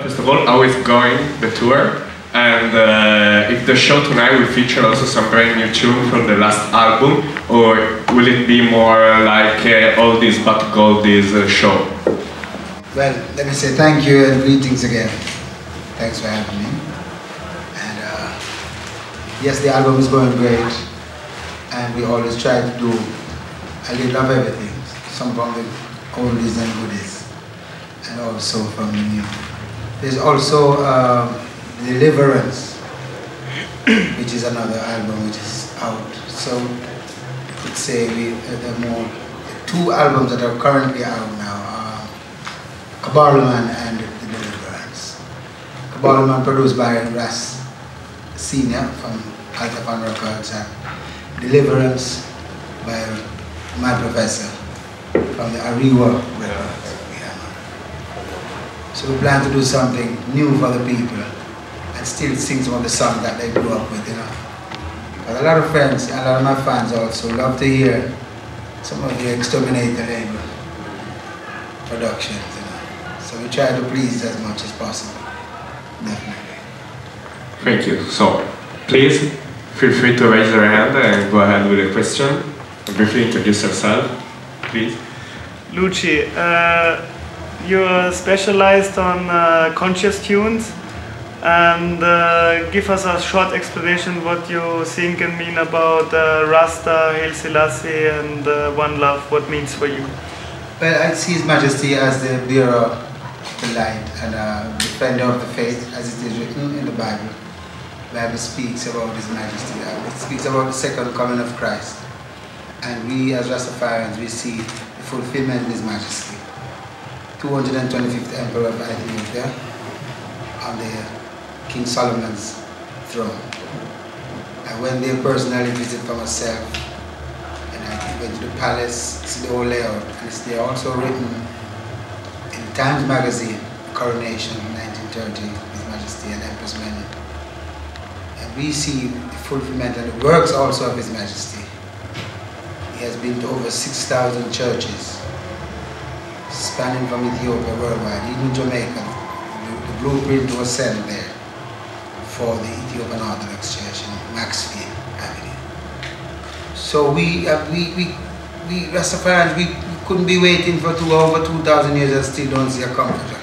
First of all, how is going the tour? And if the show tonight will feature also some brand new tune from the last album, or will it be more like oldies but goldies show? Well, let me say thank you and greetings again. Thanks for having me. And yes, the album is going great, and we always try to do a little of everything, some from the oldies and goodies, and also from the new. There's also Deliverance, which is another album which is out. So I could say there are more two albums that are currently out now, Kabbalman and The Deliverance. Kabbalman produced by Ras Senior from Altafan Records, and Deliverance by my professor from the Ariwa Records. So we plan to do something new for the people and still sing some of the songs that they grew up with, you know. But a lot of friends, a lot of my fans also love to hear some of the Exterminator label productions, you know. So we try to please as much as possible, definitely. Thank you. So, please feel free to raise your hand and go ahead with a question. Briefly introduce yourself, please. Luci, you're specialized on conscious tunes, and give us a short explanation what you think and mean about Rasta, Haile Selassie and One Love. What means for you? Well, I see His Majesty as the bearer of the light and defender of the faith, as it is written in the Bible. The Bible speaks about His Majesty. It speaks about the second coming of Christ. And we as Rastafarians, we see the fulfillment of His Majesty. 225th Emperor of Ethiopia on the King Solomon's throne. I went there personally, visited for myself, and I went to the palace, see the whole layout, and it's there also written in Times Magazine, Coronation 1930, His Majesty and Empress Mene. And we see the fulfillment and the works also of His Majesty. He has been to over 6,000 churches, spanning from Ethiopia worldwide, even Jamaica. The blueprint was sent there for the Ethiopian Orthodox Church in Maxfield Avenue. So we Rastafarians, we couldn't be waiting for over 2,000 years and still don't see a comforter.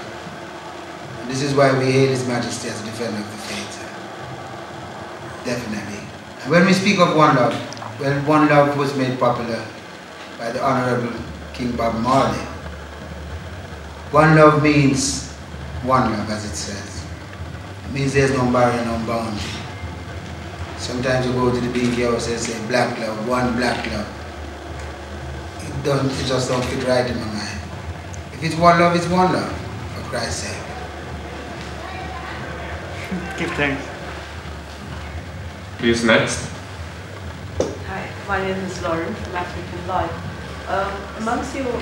And this is why we hail His Majesty as a defender of the faith. Definitely. And when we speak of One Love, well, One Love was made popular by the Honorable King Bob Marley. One love means one love, as it says. It means there's no barrier, no boundary. Sometimes you go to the big house and say black love, one black love. It just don't fit right in my mind. If it's one love, it's one love, for Christ's sake. Give thanks. Please, next. Hi, my name is Lauren from African Life. Amongst your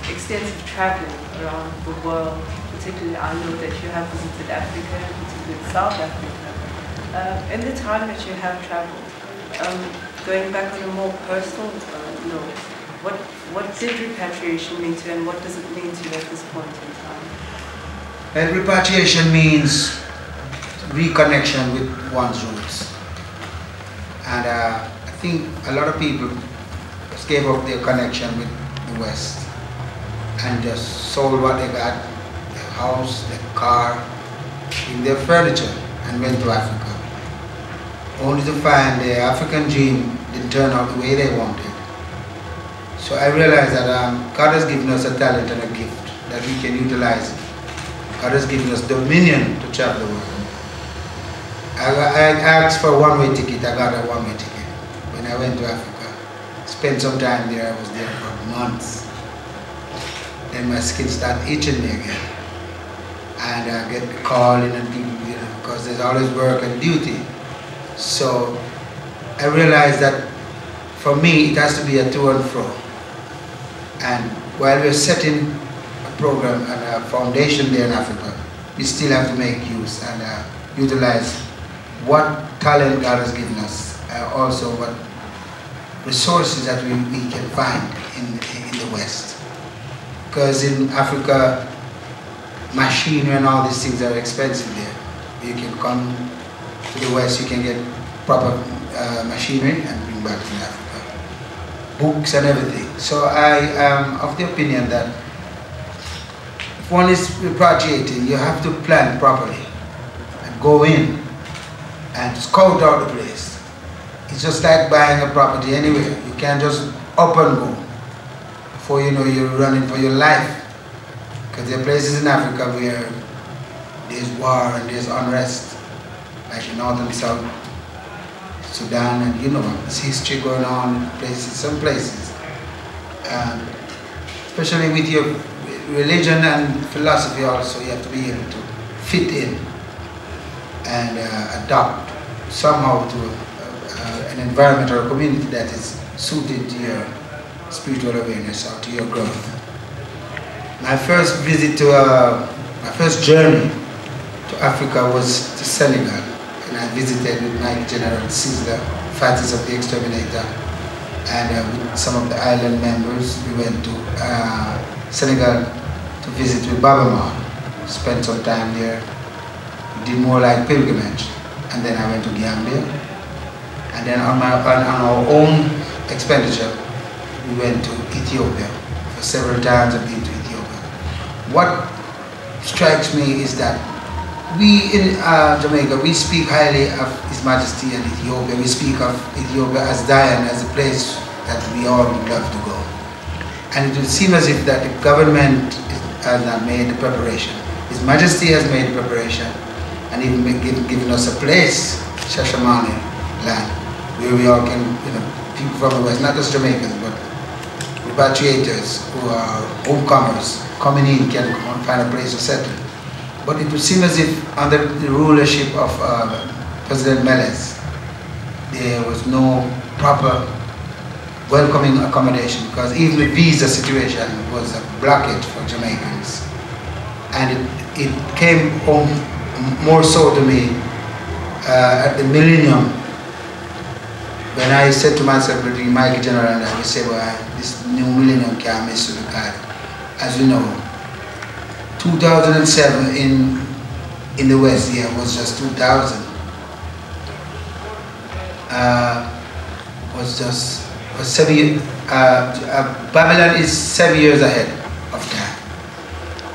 extensive traveling around the world, particularly I know that you have visited Africa, particularly South Africa. In the time that you have traveled, going back on a more personal note, what did repatriation mean to you, and what does it mean to you at this point in time? And repatriation means reconnection with one's roots. And I think a lot of people gave up their connection with the West and just sold what they got, their house, their car, in their furniture, and went to Africa, only to find the African dream didn't turn out the way they wanted. So I realized that God has given us a talent and a gift that we can utilize. God has given us dominion to travel the world. I asked for a one-way ticket, I got a one-way ticket when I went to Africa. Spent some time there, I was there for months. Then my skin started itching me again. And I get calling and people, you know, because there's always work and duty. So I realized that for me, it has to be a to and fro. And while we're setting a program and a foundation there in Africa, we still have to make use and utilize what talent God has given us, also what resources that we can find in the West. Because in Africa, machinery and all these things are expensive there. You can come to the West, you can get proper machinery and bring back to Africa. Books and everything. So I am of the opinion that if one is repatriating, you have to plan properly and go in and scout out the place. It's just like buying a property anywhere. You can't just up and go. Before you know, you're running for your life. Because there are places in Africa where there's war and there's unrest, like in North and South Sudan, and you know, there's history going on in places, some places. Especially with your religion and philosophy also, you have to be able to fit in and adapt somehow to an environment or a community that is suited to your spiritual awareness or to your growth. My first visit to, my first journey to Africa was to Senegal, and I visited with my General Sizzler, Fatis of the Exterminator, and with some of the island members. We went to Senegal to visit with Babama, spent some time there. We did more like pilgrimage, and then I went to Gambia, and then on our own expenditure, we went to Ethiopia. For several times I've been to Ethiopia. What strikes me is that we in Jamaica, we speak highly of His Majesty and Ethiopia. We speak of Ethiopia as Zion, as a place that we all would love to go. And it would seem as if that the government has not made the preparation. His Majesty has made the preparation and even given us a place, Shashamane land, where we all can, you know, people from the West, not just Jamaicans, but repatriators who are homecomers coming in can find a place to settle. But it would seem as if under the rulership of President Meles, there was no proper welcoming accommodation, because even the visa situation was a blockage for Jamaicans. And it came home more so to me at the millennium, when I said to myself, between Mike General and I, we say, well, this new millennium can't miss the card. As you know, 2007 in the West, yeah, was just 2000. Was 7 years. Babylon is 7 years ahead of time.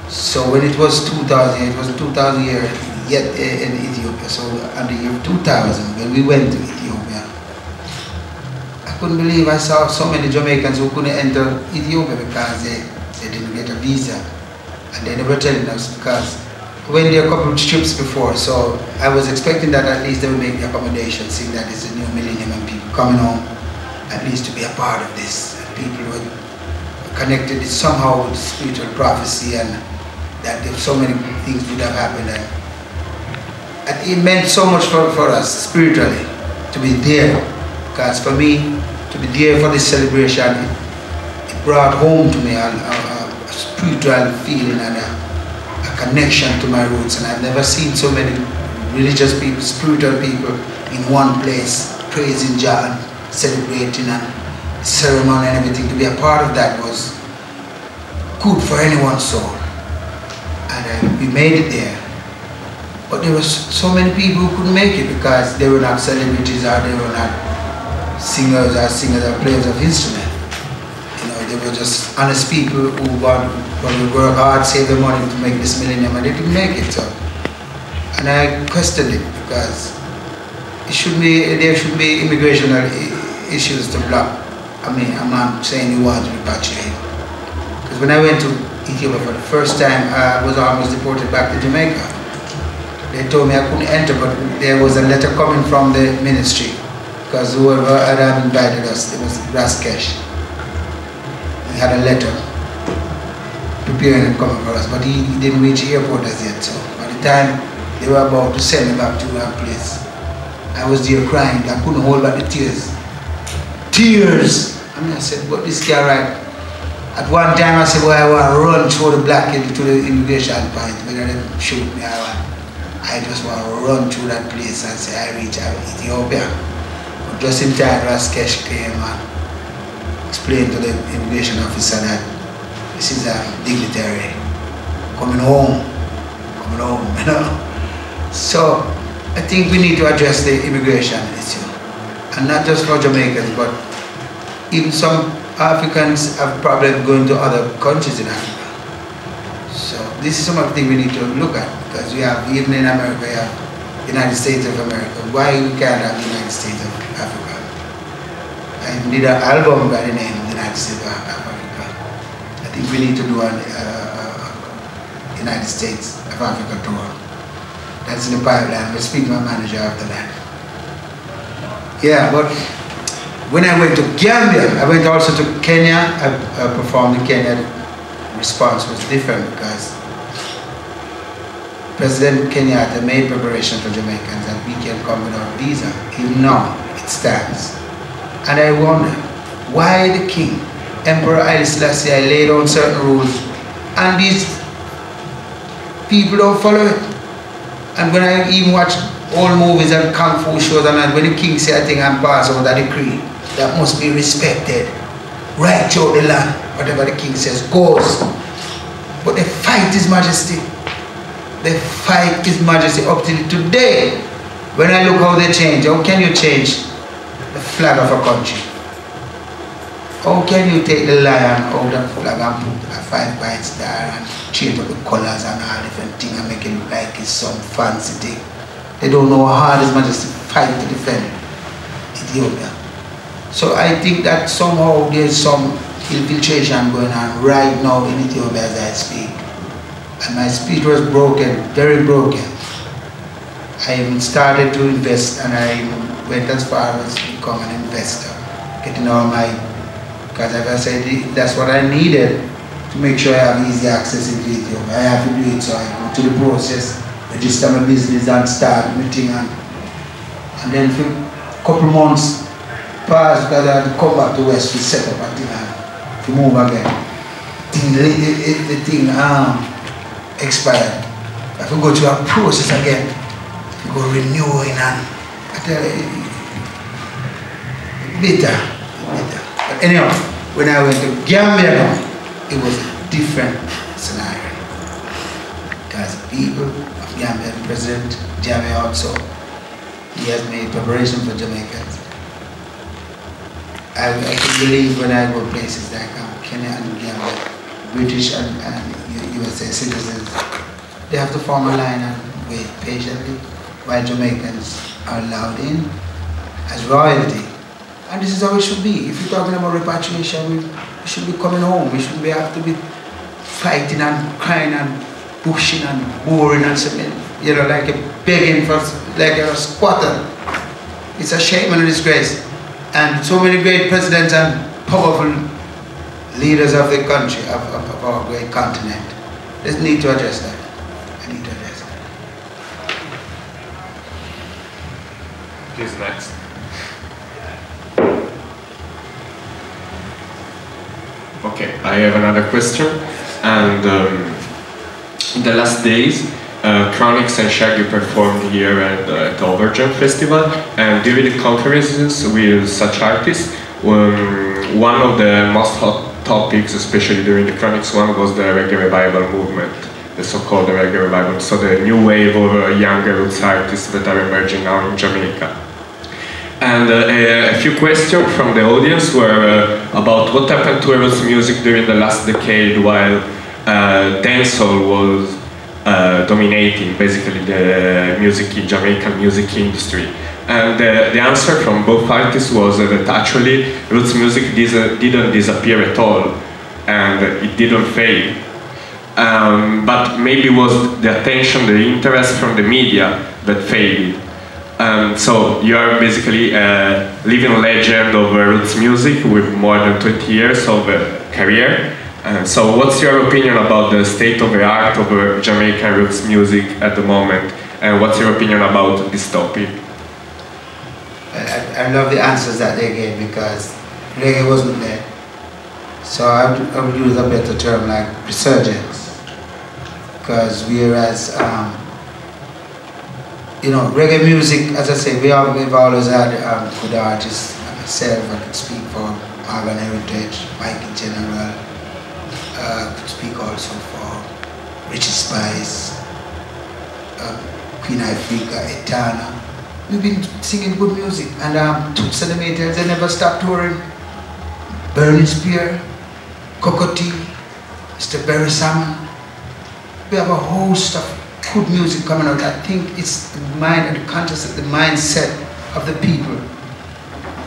So when it was 2000, it was 2000 years yet in Ethiopia. So in the year 2000, when we went to Ethiopia, I couldn't believe I saw so many Jamaicans who couldn't enter Ethiopia because they didn't get a visa. And they never telling us, because we went there a couple of trips before, so I was expecting that at least they would make the accommodation, seeing that it's a new millennium and people coming home, at least to be a part of this. And people were connected somehow with spiritual prophecy, and that if so many things would have happened. And it meant so much for us spiritually to be there, because for me, to be there for this celebration, it brought home to me a spiritual feeling and a connection to my roots. And I've never seen so many religious people, spiritual people in one place, praising Jah, celebrating and ceremony and everything. To be a part of that was good for anyone's soul. And we made it there. But there were so many people who couldn't make it because they were not celebrities, or they were not singers or players of instruments. You know, they were just honest people who want to work hard, save their money to make this millennium, and they didn't make it. So, and I questioned it, because there should be immigration issues to block. I mean, I'm not saying you want to repatriate. Because when I went to Ethiopia for the first time, I was almost deported back to Jamaica. They told me I couldn't enter, but there was a letter coming from the ministry, because whoever had invited us, it was Raskesh. He had a letter preparing and coming for us, but he didn't reach the airport as yet. So by the time they were about to send me back to our place, I was there crying. I couldn't hold back the tears. Tears! I mean, I said, what this guy right? At one time I said, well, I want to run through the blockade to the immigration point, but they didn't shoot me. I just want to run through that place and say I reach Ethiopia. But just in time, Raskesh came and explained to the immigration officer that this is a dignitary coming home coming home, you know. So I think we need to address the immigration issue, and not just for Jamaicans, but even some Africans have problems going to other countries in Africa. So this is some of the things we need to look at, because we have, even in America, we have United States of America. Why we can't have the United States of Africa? I did an album by the name of the United States of Africa. I think we need to do a United States of Africa tour. That's in the pipeline. We'll speak to my manager after that. Yeah, but when I went to Gambia, I went also to Kenya. I performed in Kenya. The response was different because President Kenyatta made preparation for Jamaicans that we can come without visa. Even now, it stands. And I wonder, why the king, Emperor Haile Selassie, laid down certain rules and these people don't follow it? And when I even watch old movies and kung fu shows, and when the king says, I think I'm passed over that decree, that must be respected. Right throughout the land, whatever the king says goes. But they fight His Majesty. They fight His Majesty up till today. When I look how they change, how can you change the flag of a country? How can you take the lion out of the flag and put a 5-point star and change up the colors and all different things and make it look like it's some fancy thing? They don't know how hard His Majesty fight to defend Ethiopia. So I think that somehow there's some infiltration going on right now in Ethiopia as I speak. And my speech was broken, very broken. I even started to invest, and I went as far as become an investor, getting all my, because as I said, that's what I needed to make sure I have easy access into Ethiopia. I have to do it, so I go to the process, register my business and start meeting, and then for a couple months passed because I had to come back to West to set up a thing and to move again. The thing expired. I have to go through a process again. To go renewing, and I tell you, bitter. But anyhow, when I went to Gambia, it was a different scenario. Because the people of Gambia, the President Jammeh also, he has made preparation for Jamaicans. I can believe when I go places like Kenya and Gambia, British and USA citizens, they have to form a line and wait patiently while Jamaicans are allowed in as royalty. And this is how it should be. If you're talking about repatriation, we should be coming home. We shouldn't have to be fighting and crying and pushing and boring and something, you know, like begging for, like a squatter. It's a shame and a disgrace. And so many great presidents and powerful leaders of the country, of our great continent. There's need to address that. I need to address that. Who's next? Okay, I have another question. And in the last days, Chronix and Shaggy performed here at the OverJam festival, and during the conferences with such artists, one of the most hot topics, especially during the Chronix one, was the reggae revival movement, the so-called reggae revival, so the new wave of younger roots artists that are emerging now in Jamaica. And a few questions from the audience were about what happened to roots music during the last decade while dancehall was dominating basically the Jamaican music industry. And the answer from both artists was that actually roots music didn't disappear at all, and it didn't fade. But maybe it was the attention, the interest from the media that faded. So you are basically a living legend of roots music with more than 20 years of career. So what's your opinion about the state of the art of Jamaican roots music at the moment? And what's your opinion about this topic? I love the answers that they gave because reggae wasn't there. So I would use a better term like resurgence. Because whereas, you know, reggae music, as I say, we've always had good artists. Myself, I could speak for Organ Heritage, Mike in general. Could speak also for Richie Spice, Queen Ifrica, Etana. We've been singing good music, and Toots and the Maytals, they never stopped touring. Burning Spear, Cocotee, Mr. Barry Salmon. We have a host of good music coming out. I think it's the mind and the consciousness, the mindset of the people.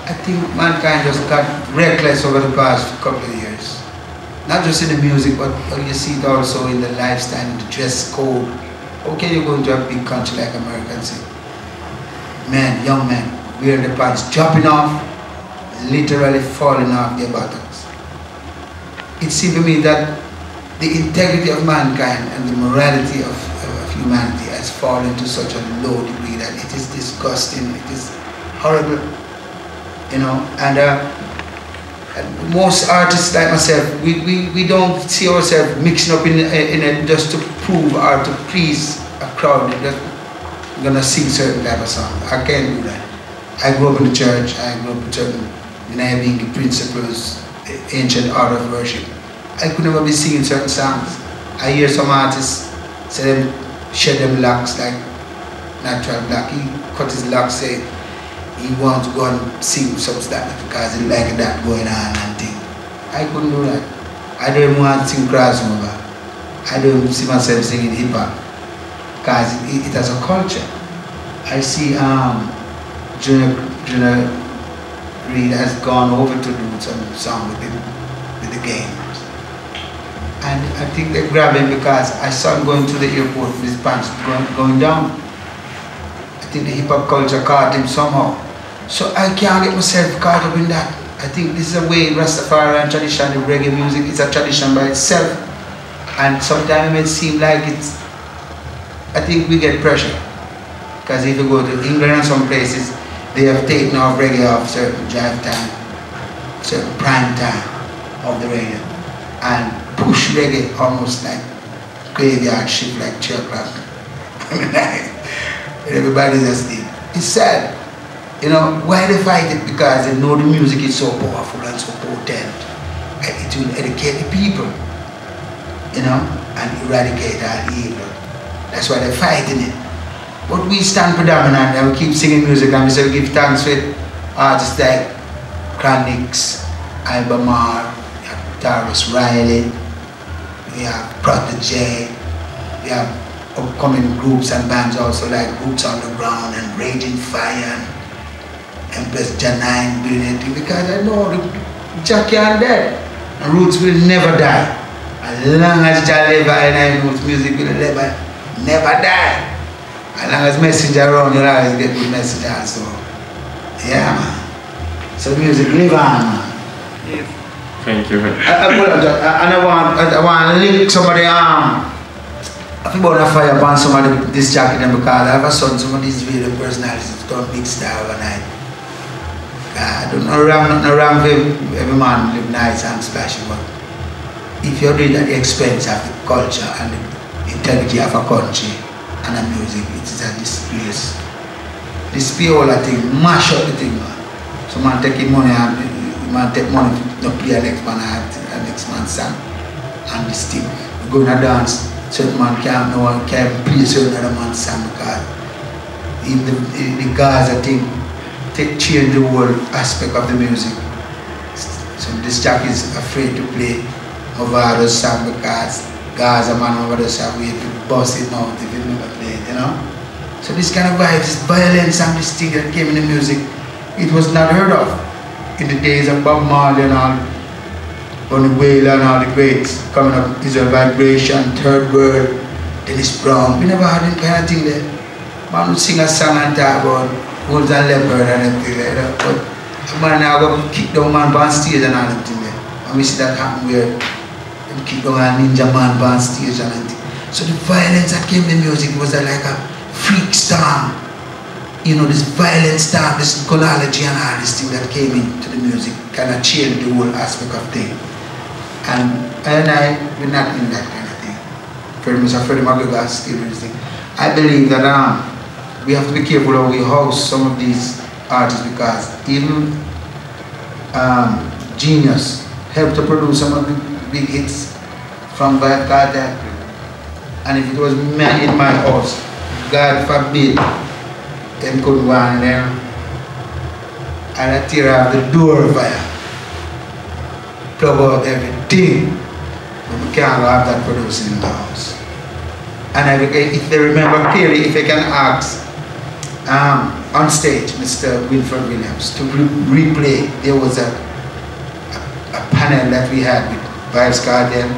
I think mankind just got reckless over the past couple of years. Not just in the music, but you see it also in the lifestyle, in the dress code. How can you go into a big country like America and say, men, young men, wearing the pants, dropping off, literally falling off their buttocks. It seems to me that the integrity of mankind and the morality of humanity has fallen to such a low degree that it is disgusting, it is horrible, you know. And most artists like myself, we don't see ourselves mixing up in it just to prove or to please a crowd. We're gonna sing certain type of song. I can't do that. I grew up in the church. I grew up with certain the principles, ancient art of worship. I could never be singing certain songs. I hear some artists say them shed them locks like natural black. He cut his locks, say he wants to go and sing some stuff because he like that going on and thing. I couldn't do that. I don't want to sing crossover. I don't see myself singing hip hop because it has a culture. I see Junior Reid has gone over to do some song with the gamers. And I think they grabbed him because I saw him going to the airport with his pants going down. I think the hip hop culture caught him somehow. So I can't get myself caught up in that. I think this is a way Rastafari and tradition, the reggae music is a tradition by itself. And sometimes it may seem like it's, I think we get pressure. Because if you go to England and some places, they have taken off reggae off certain drive time, certain prime time of the radio, and push reggae almost like graveyard shift, like 3 o'clock. Everybody's asleep. It's sad. You know, why they fight it? Because they know the music is so powerful and so potent. And it will educate the people, you know, and eradicate all evil. That's why they're fighting it. But we stand predominant and we keep singing music, and we say we give thanks with artists like Chronix, Ibamar, we have Tarrus Riley, we have Protege, we have upcoming groups and bands also like Boots on the Ground and Raging Fire and Empress Janine doing it, because I know the Jackie and dead and Roots will never die. As long as Jah live and Roots music will never die. As long as messenger around, you'll always get good message also. Yeah, man. So music live on, man. Yes. Thank you. And I want to link somebody I think about a fire upon somebody this jacket, because I have a son, some of these video personalities done big star overnight. I don't know nothing wrong with every man live nice and splashy, but if you do it at the expense of the culture and the integrity of a country and the music, it is a disgrace. Display all that thing, mash up the thing, man. So man taking money and man take money to play a next man's song and this thing. We go in a dance, certain man no one can play certain other man's song, because if the Gaza thing change the whole aspect of the music. So this jack is afraid to play Overdose song because Gaza man Overdose song we have to bust it out if you never play it, you know. So this kind of vibes, this violence and this thing that came in the music, it was not heard of in the days of Bob Marley and all, on the Wailer and all the greats coming up, Israel Vibration, Third World, Dennis Brown. We never had any kind of thing there. Man would sing a song and talk about Wolves and Leopard and everything like that. But a man now go kick down man on stage and all that thing there. And we see that happen where they kick down a ninja man on stage and everything. So the violence that came in the music was like a freak storm. You know, this violent storm, this chronology and all this thing that came into the music kind of changed the whole aspect of things. And we're not in that kind of thing. Freddie McGregor still doing this thing. I believe that we have to be careful how we house some of these artists, because even Genius helped to produce some of the big hits from Vibe Cartel. And if it was in my house, God forbid, them couldn't go on there. And I tear out the door fire. Plug out everything. But we can't have that producing in the house. And if they remember clearly, if I can ask on stage, Mr. Winford Williams, to replay, there was a panel that we had with Vibes Guardian,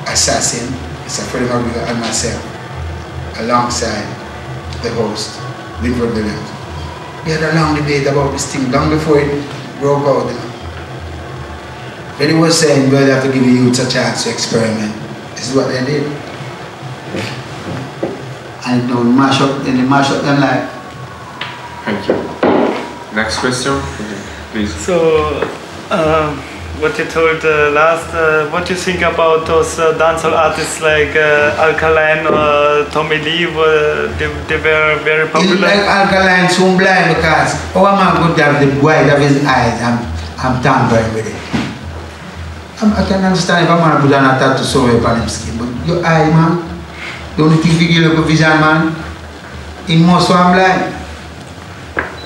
Assassin, Mr. Freddie Maguire, and myself, alongside the host, Winford Williams. We had a long debate about this thing long before it broke out. You know. But he was saying, well, they have to give the youth a chance to experiment. This is what they did. And they mash up their life. Thank you. Next question, please. So, what you told last, what do you think about those dancehall artists like Alkaline or Tommy Lee? They were very popular. Like Alkaline, so blind because our man could have the white of his eyes. I'm tampering with it. I can understand if a man put on a tattoo somewhere upon his skin, but your eye, man, the only thing you give you a vision, man, he must swam blind.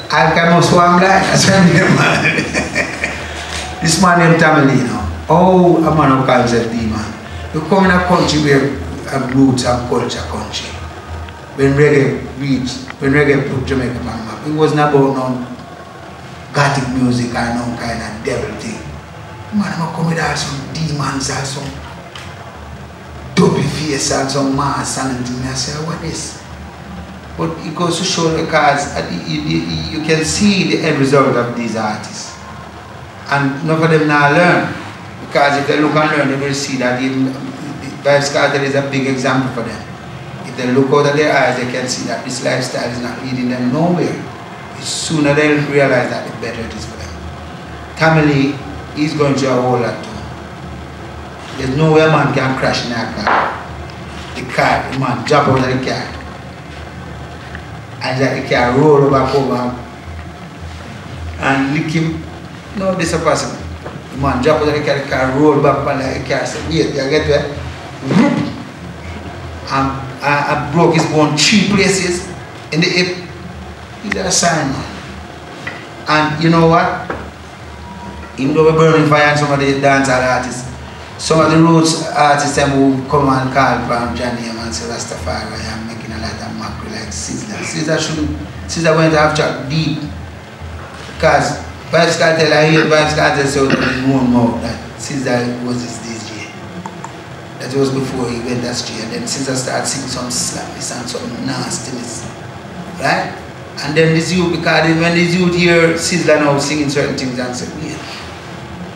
Alkaline must swam blind. That's what I mean, man. This man named Tommy, you know. Oh, a man who calls himself D man. You come in a country where roots and culture country. When reggae put Jamaica on the map, it wasn't about no gothic music or no kind of devil thing. Man, I'm come with all some demons or some dopey face and some mask and things. I say, what is? But it goes to show because you can see the end result of these artists. And none of them now learn. Because if they look and learn, they will see that the Vibes Cartel is a big example for them. If they look out of their eyes, they can see that this lifestyle is not leading them nowhere. The sooner they'll realize that, the better it is for them. Tommy Lee, he's going through a whole lot too. There's no way a man can crash in a car. The man jump out of the car. And the car roll back over and lick him. No, this is possible. The man drop out of the car, roll back on the car, say, wait, you get there? I broke his bone 3 places in the hip. He's a sign, man. And you know what? Even though we're burning fire and some of the dancehall artists, some of the roots artists who come and call from Johnny and say Rastafari, I'm making a lot of macro like Sizzler. Sizzler went to have chat deep. Because Vibes Cartel, I hear Vibes Cartel say in one mouth that Sizzler was his DJ. That was before he went astray. And then Sizzler started singing some slapness and some nastiness. Right? And then this youth, because when this youth hear Sizzler now singing certain things and say, yeah.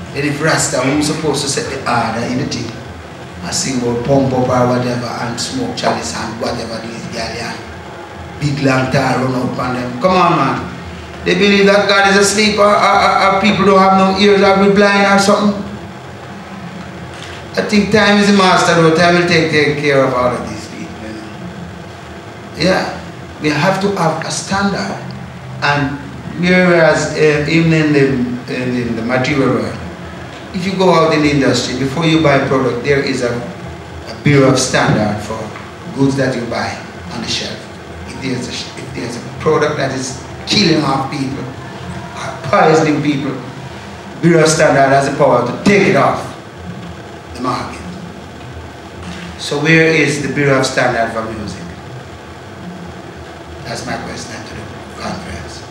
And if Rasta, who's supposed to set the order in the thing, and sing about pump up or whatever, and smoke chalice and whatever these galleon, big long tar run up on them. Come on, man. They believe that God is asleep or people don't have no ears or be blind or something. I think time is the master, though. Time will take care of all of these people. You know? Yeah. We have to have a standard. And whereas even in the material world, if you go out in the industry, before you buy a product, there is a bureau of standard for goods that you buy on the shelf. If there's a product that is killing off people, poisoning people, bureau of standard has the power to take it off the market. So where is the bureau of standard for music? That's my question to the conference.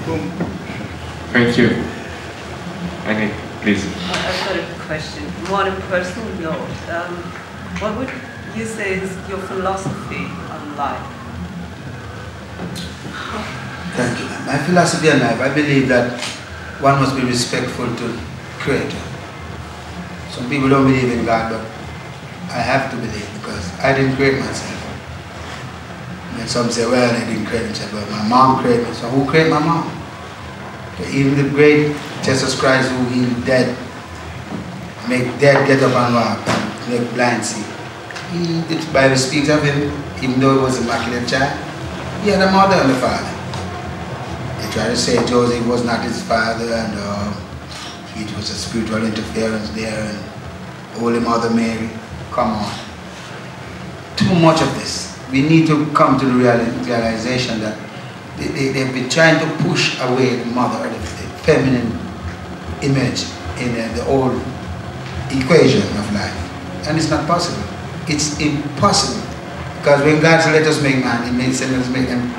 Boom. Thank you. Annie, please. I've got a question. More on a personal note. What would you say is your philosophy on life? Thank you. My philosophy on life, I believe that one must be respectful to the Creator. Some people don't believe in God, but I have to believe because I didn't create myself. And some say, well, I didn't create myself, but my mom created me. So who created my mom? Even the great Jesus Christ who healed dead, make dead get up and walk, and make blind see. The Bible speaks of him, even though he was a immaculate child, he had a mother and a father. They try to say Joseph was not his father and it was a spiritual interference there and Holy Mother Mary. Come on. Too much of this. we need to come to the realization that they've been trying to push away the mother, the feminine image in the old equation of life. And it's not possible. It's impossible. Because when God said, let us make man, He made let us make them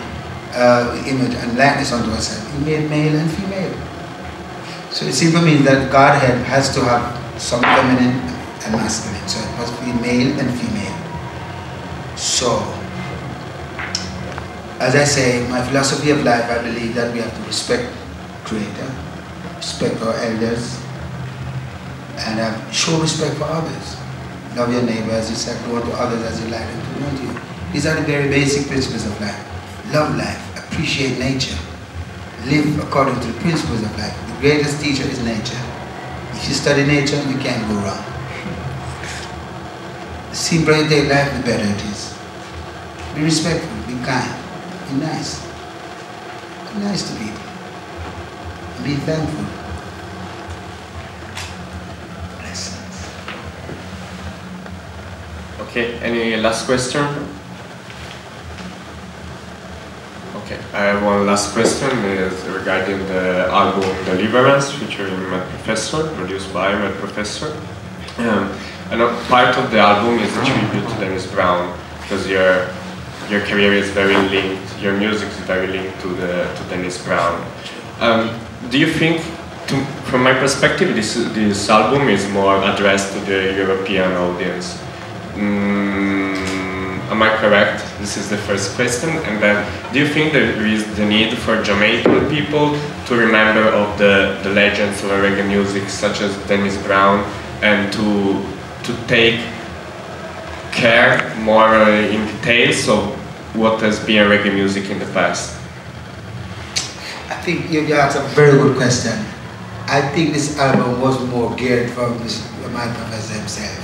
image and likeness unto ourselves. He made male and female. So it simply means that Godhead has to have some feminine and masculine. So it must be male and female. So, as I say, my philosophy of life, I believe that we have to respect Creator, respect our elders, and show respect for others. Love your neighbor as yourself, do unto others as you like them to do unto you. These are the very basic principles of life. Love life, appreciate nature, live according to the principles of life. The greatest teacher is nature. If you study nature, you can't go wrong. The simpler you take life, the better it is. Be respectful, be kind, be nice. Be nice to people. Be thankful. Blessings. Okay, any last question? Okay, I have one last question is regarding the album Deliverance featuring Mad Professor, produced by Mad Professor. And a part of the album is a tribute to Dennis Brown, because your career is very linked, your music is very linked to Dennis Brown. Do you think, from my perspective, this album is more addressed to the European audience? Am I correct? This is the first question. And then, do you think there is the need for Jamaican people to remember of the legends of reggae music, such as Dennis Brown, and to take care more in details of what has been reggae music in the past? I think you asked a very good question. I think this album was more geared for my professor himself.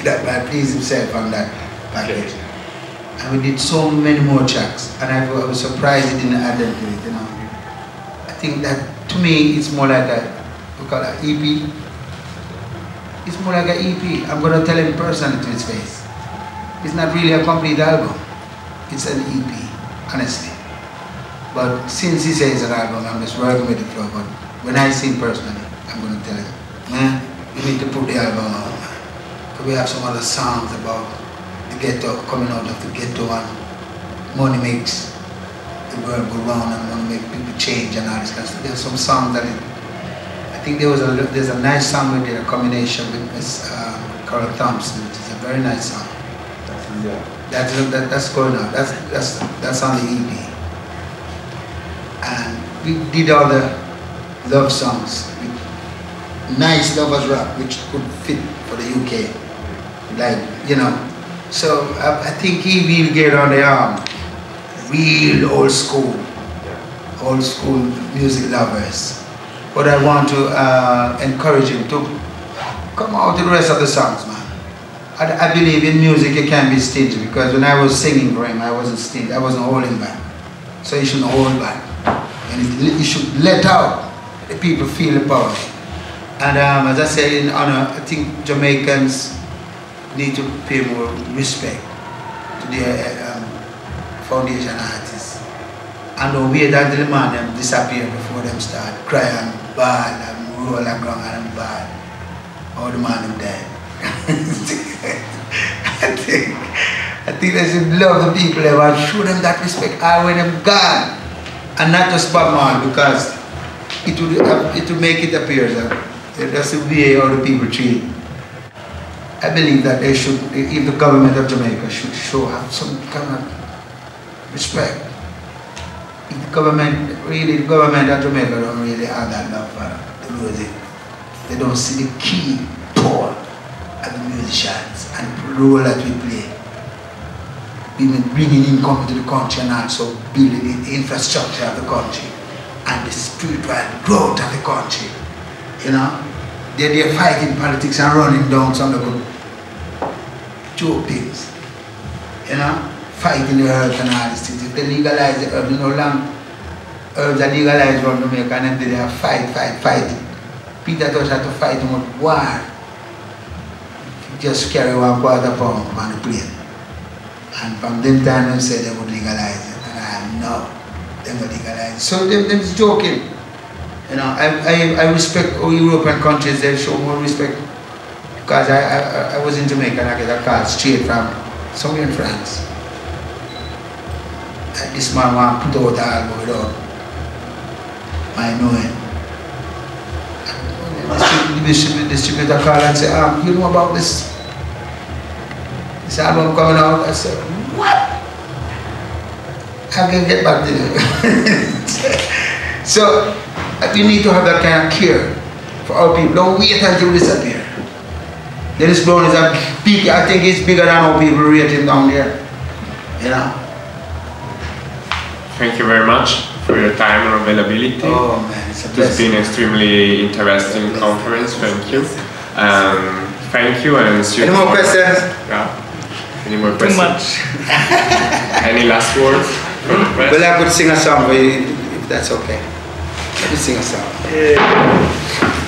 That man pleased himself on that package. Okay. And we did so many more tracks, and I was surprised it didn't add them to it, you know. I think that, to me, it's more like we call it EP. It's more like an EP. I'm going to tell him personally to his face. It's not really a complete album. It's an EP, honestly. But since he says an album, I'm just working with the flow. But when I see him personally, I'm going to tell him, man, you need to put the album on. Because we have some other songs about the ghetto, coming out of the ghetto, and money makes the world go round, and money makes people change and all this kind of stuff. There's some songs that I think there's a nice song we did, a combination with Miss Carol Thompson, which is a very nice song. That's going on. That's on the EP. And we did all the love songs, nice lovers rap, which could fit for the UK, like, you know. So I think he will get on the arm. Real old school music lovers. But I want to encourage him to come out to the rest of the songs, man. I believe in music you can't be stingy, because when I was singing for him, I wasn't stingy, I wasn't holding back. So you shouldn't hold back. And you should let out, the people feel the power. And as I said in honor, I think Jamaicans need to pay more respect to their foundation artists. And don't wait until the man them disappear before them start crying bad and roll around and bad. Or the man them dead. I think they should love the people there and show them that respect when them gone. And not just Bob Marley, because it would make it appear that that's the way how the people treat. I believe that they should, if the government of Jamaica should have some kind of respect. If the government of Jamaica don't really have that love for the music, they don't see the key toll of the musicians and the role that we play. Bringing income to the country and also building the infrastructure of the country and the spiritual growth of the country. You know, they're fighting politics and running down some of the joke things. You know, fighting the herbs and all these things. If they legalize the herbs, no long herbs are legalized around Jamaica, and then they are fighting. Peter Tosh had to fight him with war. Just carry 1/4 pound on the plane. And from them time they said they would legalize it. And I know they would legalize it. So them is joking. You know, I respect all European countries, they show more respect. Because I was in Jamaica and I get a call straight from somewhere in France. And this man want to put out the album without my knowing. The distributor called and said, you know about this album coming out? I said, what? I can get back to you. So we need to have that kind of care for our people. Don't wait until we disappear. Dennis Brown is a big, I think he's bigger than how people rate him down there. You know? Thank you very much for your time and availability. Oh man, it's a blessing. It's been an extremely interesting conference. Thank you. Thank you and see you. Any more questions? Yeah. Any more questions? Too much. Any last words from the press? Well, I could sing a song for you if that's okay. Let me sing a song. Yeah.